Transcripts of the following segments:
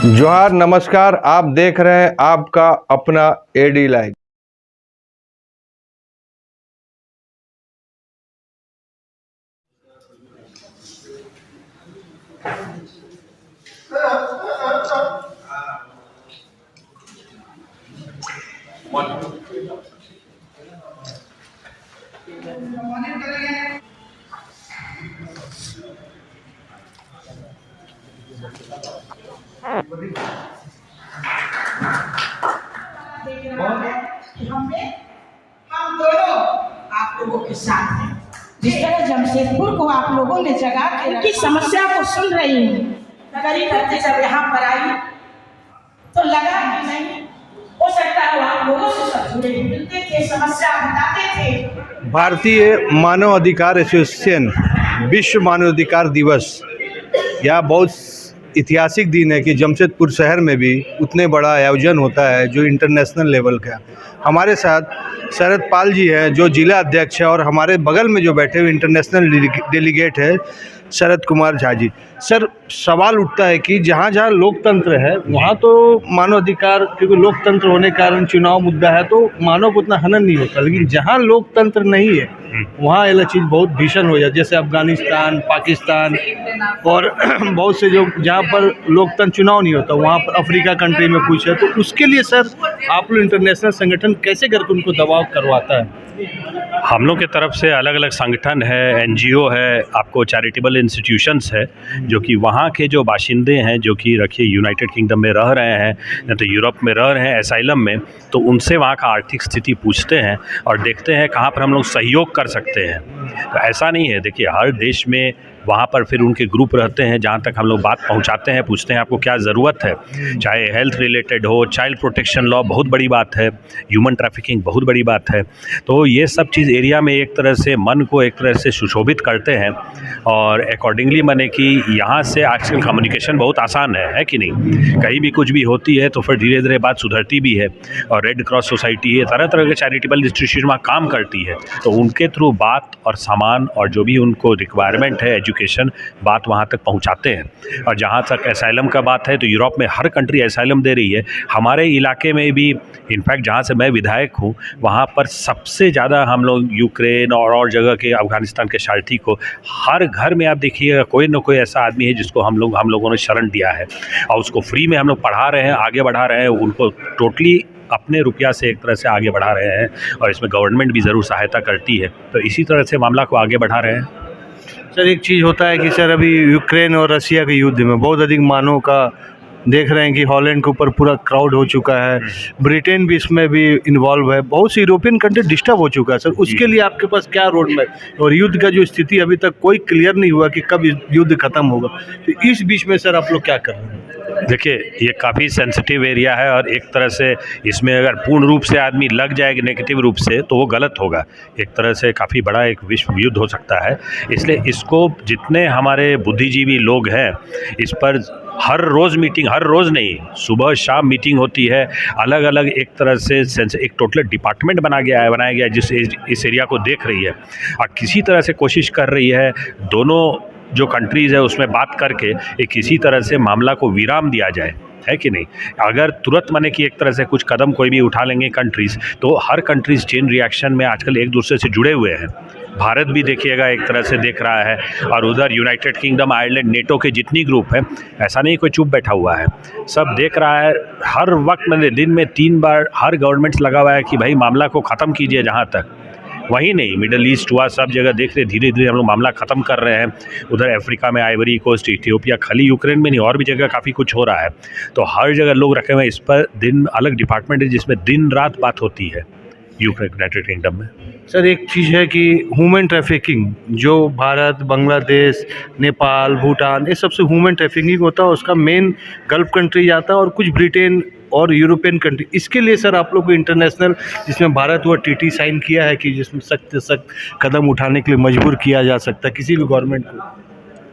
जोहार, नमस्कार। आप देख रहे हैं आपका अपना एडी लाइव। हम दोनों आप लोगों के साथ हैं। जिस तरह जमशेदपुर को आप लोगों ने जगा के उनकी समस्या को सुन रही हूँ। नगरी करते जब यहाँ पर आई तो लगा कि नहीं हो सकता है आप लोगों से सब जुड़े मिलते थे, समस्या बताते थे। भारतीय मानव अधिकार एसोसिएशन विश्व मानवाधिकार दिवस यह बहुत ऐतिहासिक दिन है कि जमशेदपुर शहर में भी उतने बड़ा आयोजन होता है जो इंटरनेशनल लेवल का। हमारे साथ शरद पाल जी हैं जो जिला अध्यक्ष है, और हमारे बगल में जो बैठे हुए इंटरनेशनल डेलीगेट है शरद कुमार झा जी। सर, सवाल उठता है कि जहाँ जहाँ लोकतंत्र है वहाँ तो मानवाधिकार, क्योंकि लोकतंत्र होने के कारण चुनाव मुद्दा है तो मानव को उतना हनन नहीं होता, लेकिन जहाँ लोकतंत्र नहीं है वहाँ यह चीज़ बहुत भीषण हो जाती है। जैसे अफगानिस्तान, पाकिस्तान और बहुत से जो जहाँ पर लोकतंत्र चुनाव नहीं होता, वहाँ पर अफ्रीका कंट्री में कुछ है, तो उसके लिए सर आप लोग इंटरनेशनल संगठन कैसे करके उनको दबाव करवाता है? हम लोग की तरफ से अलग अलग संगठन है, एनजीओ है, आपको चैरिटेबल इंस्टीट्यूशंस है जो कि वहाँ के जो बाशिंदे हैं जो कि रखिए यूनाइटेड किंगडम में रह रहे हैं या तो यूरोप में रह रहे हैं एसाइलम में, तो उनसे वहाँ का आर्थिक स्थिति पूछते हैं और देखते हैं कहाँ पर हम लोग सहयोग कर सकते हैं। तो ऐसा नहीं है, देखिए हर देश में वहाँ पर फिर उनके ग्रुप रहते हैं जहाँ तक हम लोग बात पहुँचाते हैं, पूछते हैं आपको क्या ज़रूरत है, चाहे हेल्थ रिलेटेड हो, चाइल्ड प्रोटेक्शन लॉ बहुत बड़ी बात है, ह्यूमन ट्रैफिकिंग बहुत बड़ी बात है। तो ये सब चीज़ एरिया में एक तरह से मन को एक तरह से सुशोभित करते हैं और अकॉर्डिंगली माने कि यहाँ से आजकल कम्युनिकेशन बहुत आसान है कि नहीं? कहीं भी कुछ भी होती है तो फिर धीरे धीरे बात सुधरती भी है। और रेड क्रॉस सोसाइटी है, तरह तरह के चैरिटेबल इंस्टीट्यूशन वहाँ काम करती है, तो उनके थ्रू बात और सामान और जो भी उनको रिक्वायरमेंट है एजुकेशन बात वहाँ तक पहुँचाते हैं। और जहाँ तक एसाइलम का बात है तो यूरोप में हर कंट्री एसाइलम दे रही है। हमारे इलाके में भी इनफैक्ट जहाँ से मैं विधायक हूँ वहाँ पर सबसे ज़्यादा हम लोग यूक्रेन और जगह के अफगानिस्तान के शरणार्थी को हर घर में आप देखिएगा कोई ना कोई ऐसा आदमी है जिसको हम लोगों ने शरण दिया है और उसको फ्री में हम लोग पढ़ा रहे हैं, आगे बढ़ा रहे हैं, उनको टोटली अपने रुपया से एक तरह से आगे बढ़ा रहे हैं और इसमें गवर्नमेंट भी ज़रूर सहायता करती है। तो इसी तरह से मामला को आगे बढ़ा रहे हैं। सर, एक चीज़ होता है कि सर अभी यूक्रेन और रसिया के युद्ध में बहुत अधिक मानव का देख रहे हैं कि हॉलैंड के ऊपर पूरा क्राउड हो चुका है, ब्रिटेन भी इसमें भी इन्वॉल्व है, बहुत सी यूरोपियन कंट्री डिस्टर्ब हो चुका है। सर, उसके लिए आपके पास क्या रोड मैप, और युद्ध का जो स्थिति अभी तक कोई क्लियर नहीं हुआ कि कब युद्ध खत्म होगा, तो इस बीच में सर आप लोग क्या कर रहे हैं? देखिए ये काफ़ी सेंसिटिव एरिया है और एक तरह से इसमें अगर पूर्ण रूप से आदमी लग जाएगा नेगेटिव रूप से तो वो गलत होगा। एक तरह से काफ़ी बड़ा एक विश्व युद्ध हो सकता है, इसलिए इसको जितने हमारे बुद्धिजीवी लोग हैं इस पर हर रोज़ मीटिंग, हर रोज़ नहीं, सुबह शाम मीटिंग होती है। अलग अलग एक तरह से एक टोटल डिपार्टमेंट बनाया गया है जिस इस एरिया को देख रही है और किसी तरह से कोशिश कर रही है दोनों जो कंट्रीज़ है उसमें बात करके एक किसी तरह से मामला को विराम दिया जाए, है कि नहीं? अगर तुरंत माने कि एक तरह से कुछ कदम कोई भी उठा लेंगे कंट्रीज़, तो हर कंट्रीज़ चेन रिएक्शन में आजकल एक दूसरे से जुड़े हुए हैं। भारत भी देखिएगा एक तरह से देख रहा है और उधर यूनाइटेड किंगडम, आयरलैंड, नेटो के जितनी ग्रुप है, ऐसा नहीं कोई चुप बैठा हुआ है, सब देख रहा है। हर वक्त में दिन में 3 बार हर गवर्नमेंट्स लगा हुआ है कि भाई मामला को ख़त्म कीजिए। जहाँ तक वहीं नहीं, मिडल ईस्ट हुआ, सब जगह देख रहे, धीरे धीरे हम लोग मामला ख़त्म कर रहे हैं। उधर अफ्रीका में आइवरी कोस्ट, इथियोपिया, खाली यूक्रेन में नहीं और भी जगह काफ़ी कुछ हो रहा है। तो हर जगह लोग रखे हुए हैं इस पर, दिन अलग डिपार्टमेंट है जिसमें दिन रात बात होती है यूनाइटेड किंगडम में। सर, एक चीज़ है कि ह्यूमन ट्रैफिकिंग जो भारत, बांग्लादेश, नेपाल, भूटान, ये सबसे ह्यूमन ट्रैफिकिंग होता है, उसका मेन गल्फ कंट्री जाता है और कुछ ब्रिटेन और यूरोपियन कंट्री। इसके लिए सर आप लोग को इंटरनेशनल, जिसमें भारत हुआ, टीटी साइन किया है कि जिसमें सख्त से सख्त कदम उठाने के लिए मजबूर किया जा सकता है किसी भी गवर्नमेंट को?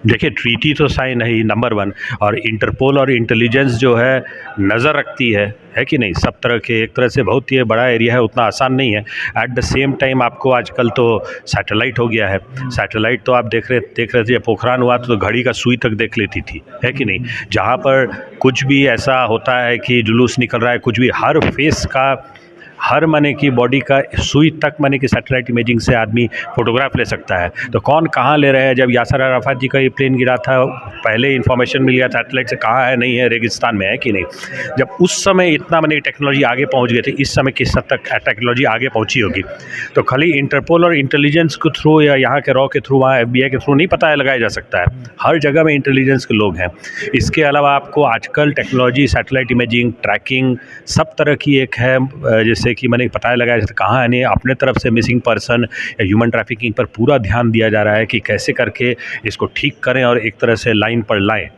देखिए, ट्रीटी तो साइन है ही नंबर 1, और इंटरपोल और इंटेलिजेंस जो है नज़र रखती है कि नहीं, सब तरह के, एक तरह से बहुत ही बड़ा एरिया है, उतना आसान नहीं है। एट द सेम टाइम आपको आजकल तो सैटेलाइट हो गया है। सैटेलाइट तो आप देख रहे थे, पोखरान हुआ तो घड़ी का सुई तक देख लेती थी, है कि नहीं। जहाँ पर कुछ भी ऐसा होता है कि जुलूस निकल रहा है, कुछ भी, हर फेस का, हर मने की बॉडी का सुई तक मने की सैटेलाइट इमेजिंग से आदमी फ़ोटोग्राफ ले सकता है। तो कौन कहाँ ले रहे हैं, जब यासर अराफात जी का ये प्लेन गिरा था, पहले इन्फॉर्मेशन मिल गया सैटेलाइट से कहाँ है, नहीं है, रेगिस्तान में है कि नहीं। जब उस समय इतना मने टेक्नोलॉजी आगे पहुँच गई थी, इस समय किस हद तक टेक्नोलॉजी आगे पहुँची होगी। तो खाली इंटरपोल और इंटेलिजेंस के थ्रू या यहाँ के रॉ के थ्रू, वहाँ FBI के थ्रू नहीं पता लगाया जा सकता है। हर जगह में इंटेलिजेंस के लोग हैं। इसके अलावा आपको आजकल टेक्नोलॉजी, सैटेलाइट इमेजिंग, ट्रैकिंग, सब तरह की एक है, जैसे कि मैंने पता लगाया जाता कहाँ है नहीं, अपने तरफ से मिसिंग पर्सन या ह्यूमन ट्रैफिकिंग पर पूरा ध्यान दिया जा रहा है कि कैसे करके इसको ठीक करें और एक तरह से लाइन पर लाएं।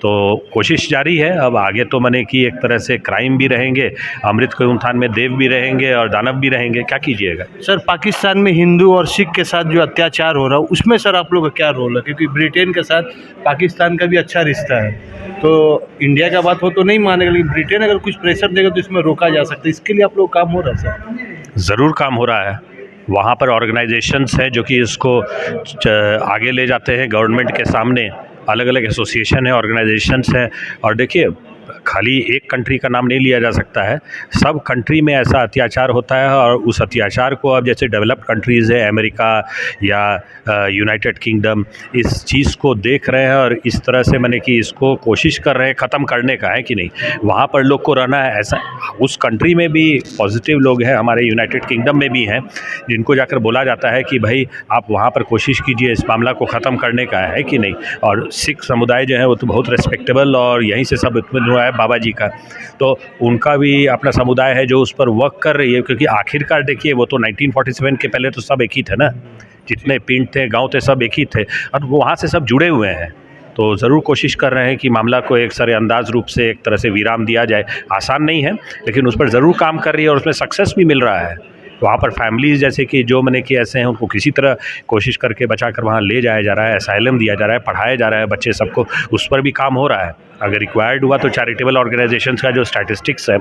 तो कोशिश जारी है। अब आगे तो मैंने कि एक तरह से क्राइम भी रहेंगे, अमृत के उत्थान में देव भी रहेंगे और दानव भी रहेंगे, क्या कीजिएगा। सर, पाकिस्तान में हिंदू और सिख के साथ जो अत्याचार हो रहा है उसमें सर आप लोग का क्या रोल है, क्योंकि ब्रिटेन के साथ पाकिस्तान का भी अच्छा रिश्ता है, तो इंडिया का बात हो तो नहीं मानेगा, लेकिन ब्रिटेन अगर कुछ प्रेशर देगा तो इसमें रोका जा सकता है। इसके लिए आप लोग काम हो रहा है सर? ज़रूर काम हो रहा है। वहाँ पर ऑर्गेनाइजेशंस हैं जो कि इसको आगे ले जाते हैं गवर्नमेंट के सामने, अलग अलग एसोसिएशन है, ऑर्गेनाइजेशंस हैं। और देखिए, खाली एक कंट्री का नाम नहीं लिया जा सकता है, सब कंट्री में ऐसा अत्याचार होता है, और उस अत्याचार को अब जैसे डेवलप्ड कंट्रीज़ है, अमेरिका या यूनाइटेड किंगडम, इस चीज़ को देख रहे हैं और इस तरह से मैंने कि इसको कोशिश कर रहे हैं ख़त्म करने का, है कि नहीं। वहाँ पर लोग को रहना है ऐसा, उस कंट्री में भी पॉजिटिव लोग हैं, हमारे यूनाइटेड किंगडम में भी हैं, जिनको जाकर बोला जाता है कि भाई आप वहाँ पर कोशिश कीजिए इस मामला को ख़त्म करने का, है कि नहीं। और सिख समुदाय जो है वो तो बहुत रेस्पेक्टेबल, और यहीं से सब उत्पन्न हुआ है बाबा जी का, तो उनका भी अपना समुदाय है जो उस पर वर्क कर रही है। क्योंकि आखिरकार देखिए, वो तो 1947 के पहले तो सब एक ही थे ना, जितने पिंड थे, गांव थे, सब एक ही थे, और वहाँ से सब जुड़े हुए हैं। तो ज़रूर कोशिश कर रहे हैं कि मामला को एक सरे अंदाज रूप से एक तरह से विराम दिया जाए। आसान नहीं है, लेकिन उस पर ज़रूर काम कर रही है और उसमें सक्सेस भी मिल रहा है। वहाँ पर फैमिलीज़ जैसे कि जो मैंने कि ऐसे हैं, उनको किसी तरह कोशिश करके बचा कर वहाँ ले जाया जा रहा है, असाइलम दिया जा रहा है, पढ़ाया जा रहा है बच्चे सबको, उस पर भी काम हो रहा है। अगर रिक्वायर्ड हुआ तो चैरिटेबल ऑर्गेनाइजेशंस का जो स्टैटिस्टिक्स है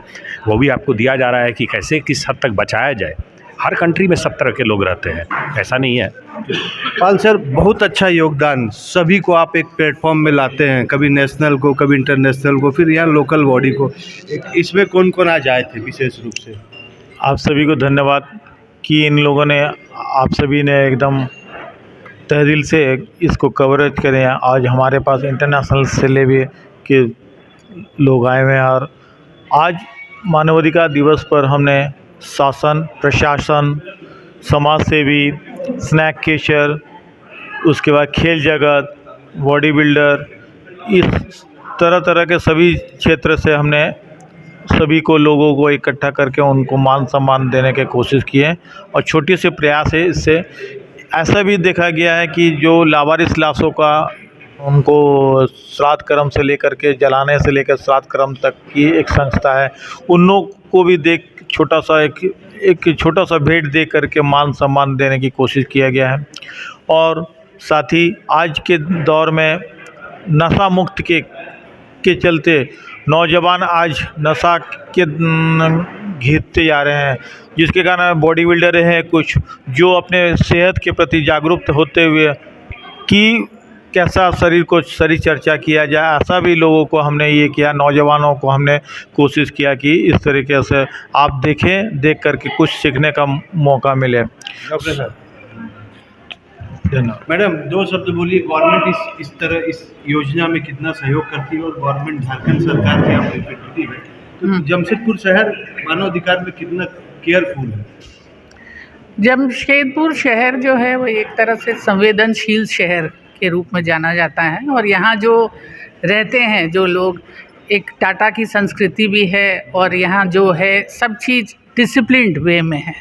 वो भी आपको दिया जा रहा है कि कैसे किस हद तक बचाया जाए। हर कंट्री में सब तरह के लोग रहते हैं, ऐसा नहीं है। पाल सर, बहुत अच्छा योगदान, सभी को आप एक प्लेटफॉर्म में लाते हैं, कभी नेशनल को, कभी इंटरनेशनल को, फिर यहाँ लोकल बॉडी को। इसमें कौन कौन आज आए थे विशेष रूप से? आप सभी को धन्यवाद कि इन लोगों ने, आप सभी ने एकदम तहदिल से इसको कवरेज करें। आज हमारे पास इंटरनेशनल से ले भी के लोग आए हुए हैं, और आज मानवाधिकार दिवस पर हमने शासन, प्रशासन, समाज सेवी, स्नैक कैशर, उसके बाद खेल जगत, बॉडी बिल्डर, इस तरह तरह के सभी क्षेत्र से हमने सभी को, लोगों को इकट्ठा करके उनको मान सम्मान देने की कोशिश की है। और छोटे से प्रयास है। इससे ऐसा भी देखा गया है कि जो लावारिस लाशों का, उनको श्राद्ध कर्म से लेकर के जलाने से लेकर श्राद्ध कर्म तक की एक संस्था है, उन लोग को भी देख छोटा सा एक छोटा सा भेंट दे करके मान सम्मान देने की कोशिश किया गया है। और साथ ही आज के दौर में नशा मुक्त के चलते नौजवान आज नशा के घिरते जा रहे हैं, जिसके कारण बॉडी बिल्डर हैं कुछ जो अपने सेहत के प्रति जागरूक होते हुए कि कैसा शरीर को शरीर चर्चा किया जाए, ऐसा भी लोगों को हमने ये किया, नौजवानों को हमने कोशिश किया कि इस तरीके से आप देखें, देख करके कुछ सीखने का मौका मिले। डॉक्टर साहब, मैडम, दो शब्द बोलिए। गवर्नमेंट इस तरह इस योजना में कितना सहयोग करती है, और गवर्नमेंट झारखंड सरकार की आप रिप्रेजेंटेटिव है, तो जमशेदपुर शहर मानवाधिकार में कितना केयरफुल है? जमशेदपुर शहर जो है वो एक तरह से संवेदनशील शहर के रूप में जाना जाता है, और यहाँ जो रहते हैं जो लोग, एक टाटा की संस्कृति भी है, और यहाँ जो है सब चीज़ डिसिप्लिन्ड वे में है।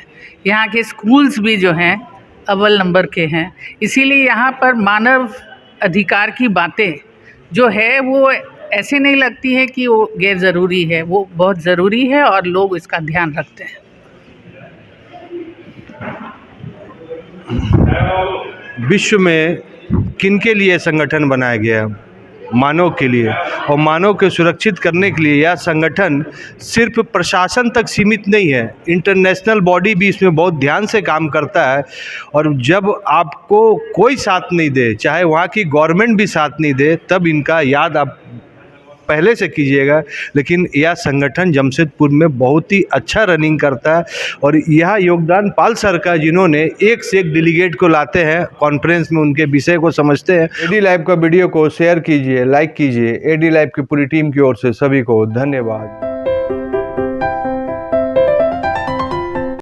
यहाँ के स्कूल्स भी जो हैं अव्वल नंबर के हैं, इसीलिए यहाँ पर मानव अधिकार की बातें जो है वो ऐसे नहीं लगती है कि वो गैर ज़रूरी है, वो बहुत ज़रूरी है और लोग इसका ध्यान रखते हैं। विश्व में किनके लिए संगठन बनाया गया? मानव के लिए। और मानव को सुरक्षित करने के लिए यह संगठन सिर्फ प्रशासन तक सीमित नहीं है, इंटरनेशनल बॉडी भी इसमें बहुत ध्यान से काम करता है। और जब आपको कोई साथ नहीं दे, चाहे वहाँ की गवर्नमेंट भी साथ नहीं दे, तब इनका याद आप पहले से कीजिएगा। लेकिन यह संगठन जमशेदपुर में बहुत ही अच्छा रनिंग करता है और यह योगदान पाल सर का, जिन्होंने एक से एक डेलीगेट को लाते हैं कॉन्फ्रेंस में, उनके विषय को समझते हैं। एडी लाइव का वीडियो को शेयर कीजिए, लाइक कीजिए। एडी लाइव की पूरी टीम की ओर से सभी को धन्यवाद।